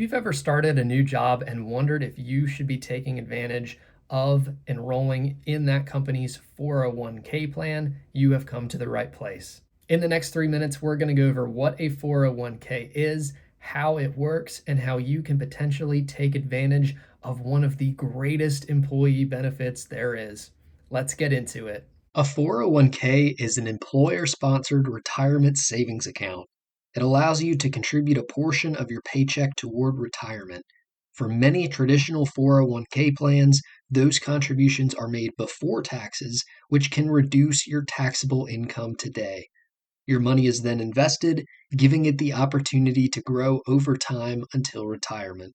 you've ever started a new job and wondered if you should be taking advantage of enrolling in that company's 401k plan, you have come to the right place. In the next 3 minutes, we're going to go over what a 401k is, how it works, and how you can potentially take advantage of one of the greatest employee benefits there is. Let's get into it. A 401k is an employer-sponsored retirement savings account. It allows you to contribute a portion of your paycheck toward retirement. For many traditional 401k plans, those contributions are made before taxes, which can reduce your taxable income today. Your money is then invested, giving it the opportunity to grow over time until retirement.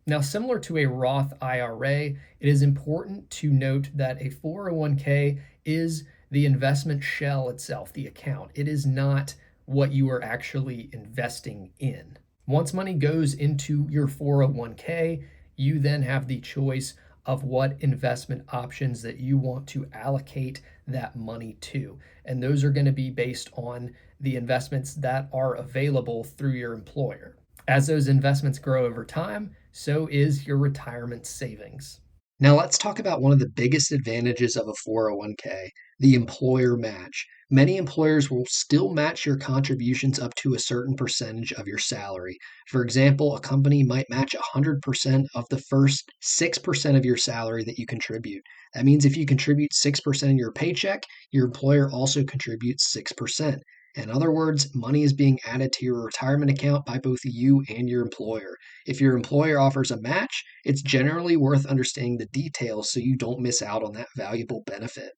Now, similar to a Roth IRA, it is important to note that a 401k is the investment shell itself, the account. It is not what you are actually investing in. Once money goes into your 401k, you then have the choice of what investment options that you want to allocate that money to. And those are going to be based on the investments that are available through your employer. As those investments grow over time, so is your retirement savings. Now let's talk about one of the biggest advantages of a 401k, the employer match. Many employers will still match your contributions up to a certain percentage of your salary. For example, a company might match 100% of the first 6% of your salary that you contribute. That means if you contribute 6% of your paycheck, your employer also contributes 6%. In other words, money is being added to your retirement account by both you and your employer. If your employer offers a match, it's generally worth understanding the details so you don't miss out on that valuable benefit.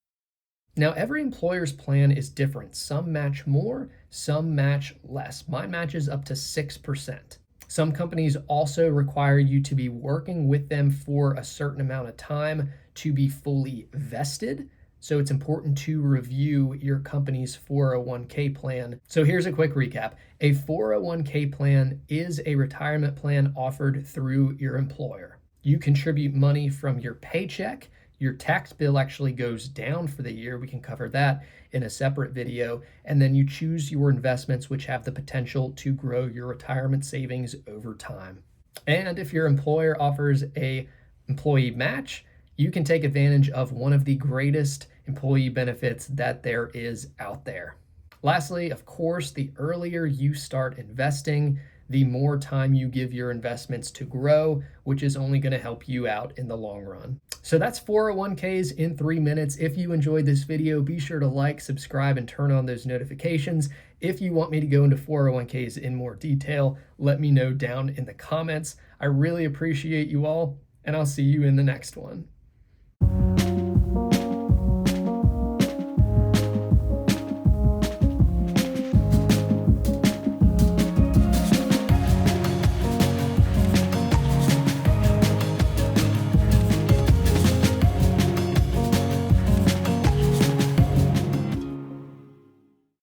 Now, every employer's plan is different. Some match more, some match less. Mine matches up to 6%. Some companies also require you to be working with them for a certain amount of time to be fully vested. So it's important to review your company's 401k plan. So here's a quick recap. A 401k plan is a retirement plan offered through your employer. You contribute money from your paycheck. Your tax bill actually goes down for the year. We can cover that in a separate video. And then you choose your investments, which have the potential to grow your retirement savings over time. And if your employer offers a employee match, you can take advantage of one of the greatest employee benefits that there is out there. Lastly, of course, the earlier you start investing, the more time you give your investments to grow, which is only going to help you out in the long run. So that's 401ks in 3 minutes. If you enjoyed this video, be sure to like, subscribe, and turn on those notifications. If you want me to go into 401ks in more detail, let me know down in the comments. I really appreciate you all, and I'll see you in the next one.